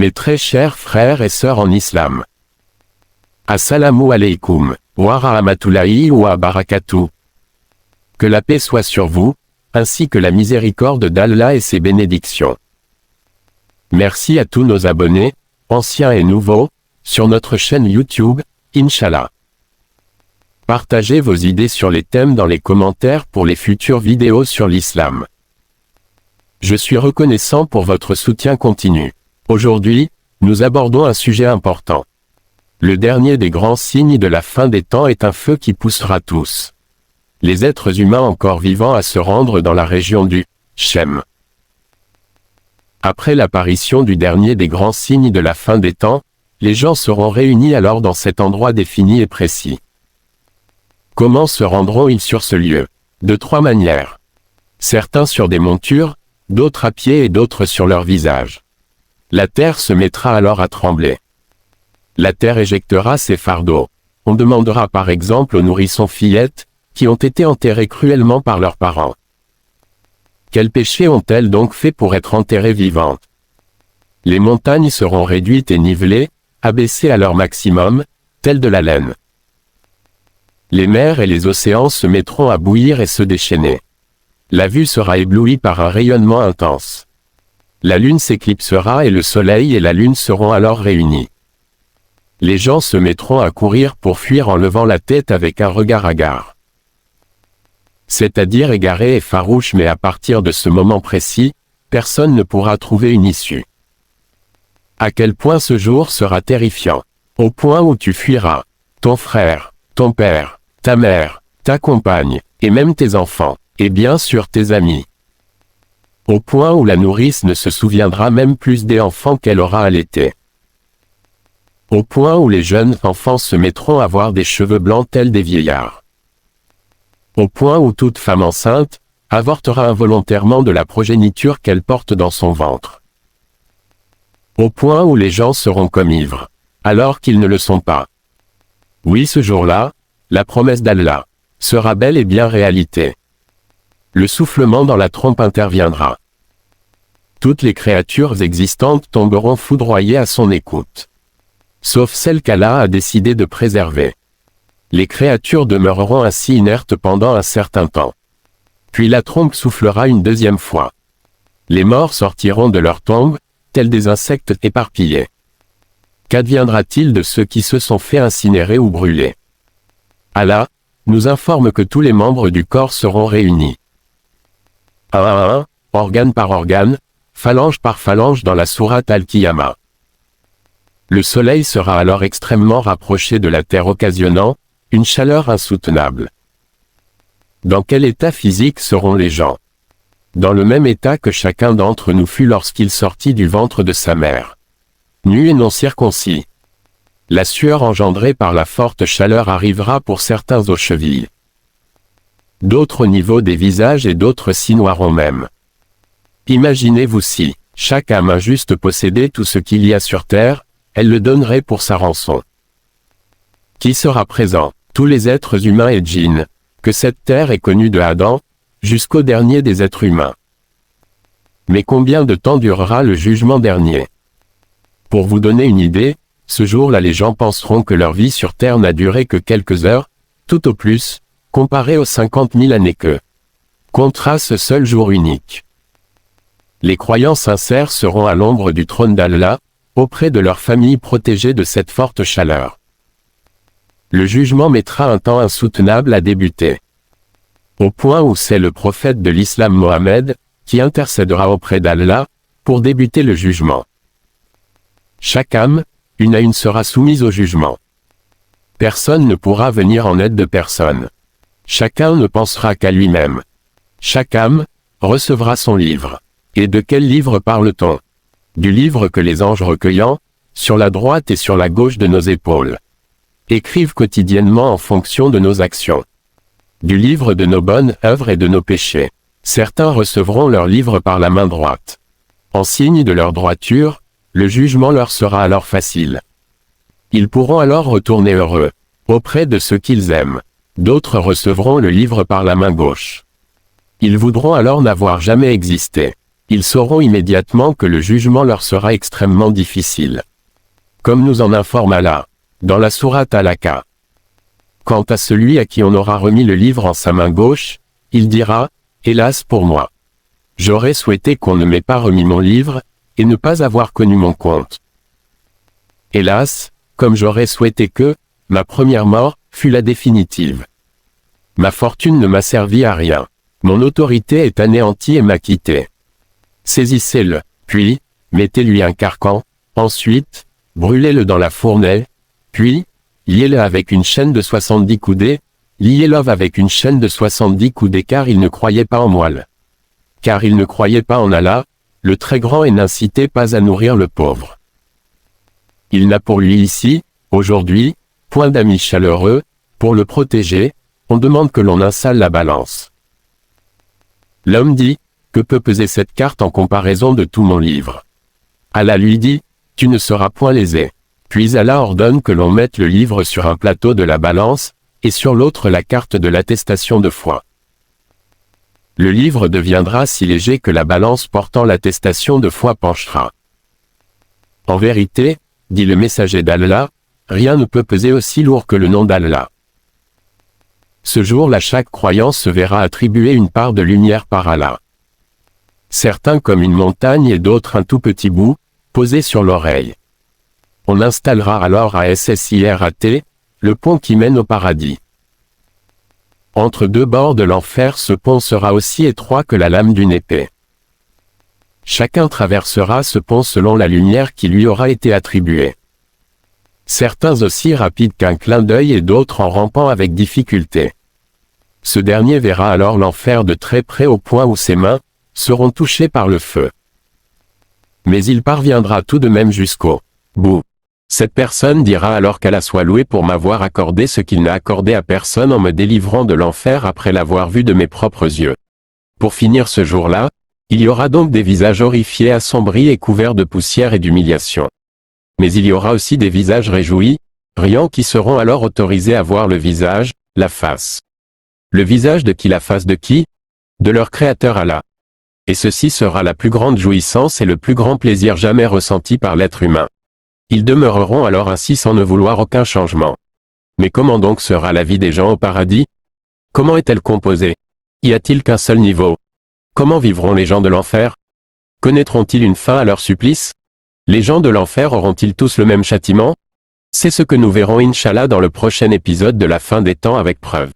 Mes très chers frères et sœurs en islam. Assalamu alaikum, wa rahmatullahi wa barakatuh. Que la paix soit sur vous, ainsi que la miséricorde d'Allah et ses bénédictions. Merci à tous nos abonnés, anciens et nouveaux, sur notre chaîne YouTube, Inch'Allah. Partagez vos idées sur les thèmes dans les commentaires pour les futures vidéos sur l'islam. Je suis reconnaissant pour votre soutien continu. Aujourd'hui, nous abordons un sujet important. Le dernier des grands signes de la fin des temps est un feu qui poussera tous les êtres humains encore vivants à se rendre dans la région du Shem. Après l'apparition du dernier des grands signes de la fin des temps, les gens seront réunis alors dans cet endroit défini et précis. Comment se rendront-ils sur ce lieu? De trois manières. Certains sur des montures, d'autres à pied et d'autres sur leur visage. La terre se mettra alors à trembler. La terre éjectera ses fardeaux. On demandera par exemple aux nourrissons fillettes, qui ont été enterrées cruellement par leurs parents. Quels péchés ont-elles donc fait pour être enterrées vivantes? Les montagnes seront réduites et nivelées, abaissées à leur maximum, telles de la laine. Les mers et les océans se mettront à bouillir et se déchaîner. La vue sera éblouie par un rayonnement intense. La lune s'éclipsera et le soleil et la lune seront alors réunis. Les gens se mettront à courir pour fuir en levant la tête avec un regard hagard. C'est-à-dire égaré et farouche, mais à partir de ce moment précis, personne ne pourra trouver une issue. À quel point ce jour sera terrifiant? Au point où tu fuiras ton frère, ton père, ta mère, ta compagne, et même tes enfants, et bien sûr tes amis. Au point où la nourrice ne se souviendra même plus des enfants qu'elle aura allaités. Au point où les jeunes enfants se mettront à avoir des cheveux blancs tels des vieillards. Au point où toute femme enceinte avortera involontairement de la progéniture qu'elle porte dans son ventre. Au point où les gens seront comme ivres, alors qu'ils ne le sont pas. Oui, ce jour-là, la promesse d'Allah sera bel et bien réalité. Le soufflement dans la trompe interviendra. Toutes les créatures existantes tomberont foudroyées à son écoute. Sauf celles qu'Allah a décidé de préserver. Les créatures demeureront ainsi inertes pendant un certain temps. Puis la trompe soufflera une deuxième fois. Les morts sortiront de leur tombe, tels des insectes éparpillés. Qu'adviendra-t-il de ceux qui se sont fait incinérer ou brûler? Allah nous informe que tous les membres du corps seront réunis. Un à un, organe par organe, phalange par phalange dans la sourate Al-Qiyamah. Le soleil sera alors extrêmement rapproché de la terre, occasionnant une chaleur insoutenable. Dans quel état physique seront les gens? Dans le même état que chacun d'entre nous fut lorsqu'il sortit du ventre de sa mère. Nu et non circoncis. La sueur engendrée par la forte chaleur arrivera pour certains aux chevilles. D'autres au niveau des visages et d'autres si noirs même. Imaginez-vous si chaque âme injuste possédait tout ce qu'il y a sur terre, elle le donnerait pour sa rançon. Qui sera présent? Tous les êtres humains et djinns, que cette terre est connue de Adam, jusqu'au dernier des êtres humains. Mais combien de temps durera le jugement dernier? Pour vous donner une idée, ce jour-là les gens penseront que leur vie sur terre n'a duré que quelques heures, tout au plus, comparé aux 50 000 années que comptera ce seul jour unique. Les croyants sincères seront à l'ombre du trône d'Allah, auprès de leur famille protégée de cette forte chaleur. Le jugement mettra un temps insoutenable à débuter. Au point où c'est le prophète de l'islam Mohammed, qui intercédera auprès d'Allah, pour débuter le jugement. Chaque âme, une à une sera soumise au jugement. Personne ne pourra venir en aide de personne. Chacun ne pensera qu'à lui-même. Chaque âme recevra son livre. Et de quel livre parle-t-on? Du livre que les anges recueillant, sur la droite et sur la gauche de nos épaules, écrivent quotidiennement en fonction de nos actions. Du livre de nos bonnes œuvres et de nos péchés. Certains recevront leur livre par la main droite. En signe de leur droiture, le jugement leur sera alors facile. Ils pourront alors retourner heureux, auprès de ceux qu'ils aiment. D'autres recevront le livre par la main gauche. Ils voudront alors n'avoir jamais existé. Ils sauront immédiatement que le jugement leur sera extrêmement difficile. Comme nous en informe Allah, dans la sourate Al-Haqqa. Quant à celui à qui on aura remis le livre en sa main gauche, il dira, « Hélas pour moi. J'aurais souhaité qu'on ne m'ait pas remis mon livre, et ne pas avoir connu mon compte. Hélas, comme j'aurais souhaité que, ma première mort, fût la définitive. Ma fortune ne m'a servi à rien. Mon autorité est anéantie et m'a quitté. Saisissez-le, puis, mettez-lui un carcan, ensuite, brûlez-le dans la fournaise, puis, liez-le avec une chaîne de 70 coudées, liez-le avec une chaîne de 70 coudées car il ne croyait pas en moi. Car il ne croyait pas en Allah, le très grand et n'incitait pas à nourrir le pauvre. Il n'a pour lui ici, aujourd'hui, point d'amis chaleureux, pour le protéger, on demande que l'on installe la balance. L'homme dit, que peut peser cette carte en comparaison de tout mon livre? Allah lui dit, tu ne seras point lésé. Puis Allah ordonne que l'on mette le livre sur un plateau de la balance, et sur l'autre la carte de l'attestation de foi. Le livre deviendra si léger que la balance portant l'attestation de foi penchera. En vérité, dit le messager d'Allah, rien ne peut peser aussi lourd que le nom d'Allah. Ce jour-là chaque croyant se verra attribuer une part de lumière par Allah. Certains comme une montagne et d'autres un tout petit bout, posé sur l'oreille. On installera alors à Sirat, le pont qui mène au paradis. Entre deux bords de l'enfer ce pont sera aussi étroit que la lame d'une épée. Chacun traversera ce pont selon la lumière qui lui aura été attribuée. Certains aussi rapides qu'un clin d'œil et d'autres en rampant avec difficulté. Ce dernier verra alors l'enfer de très près au point où ses mains seront touchées par le feu. Mais il parviendra tout de même jusqu'au bout. Cette personne dira alors qu'Allah soit loué pour m'avoir accordé ce qu'il n'a accordé à personne en me délivrant de l'enfer après l'avoir vu de mes propres yeux. Pour finir ce jour-là, il y aura donc des visages horrifiés assombris et couverts de poussière et d'humiliation. Mais il y aura aussi des visages réjouis, riants qui seront alors autorisés à voir le visage, la face. Le visage de qui? La face de qui? De leur Créateur Allah. Et ceci sera la plus grande jouissance et le plus grand plaisir jamais ressenti par l'être humain. Ils demeureront alors ainsi sans ne vouloir aucun changement. Mais comment donc sera la vie des gens au paradis? Comment est-elle composée? Y a-t-il qu'un seul niveau? Comment vivront les gens de l'enfer? Connaîtront-ils une fin à leur supplice? Les gens de l'enfer auront-ils tous le même châtiment? C'est ce que nous verrons Inch'Allah dans le prochain épisode de la fin des temps avec preuve.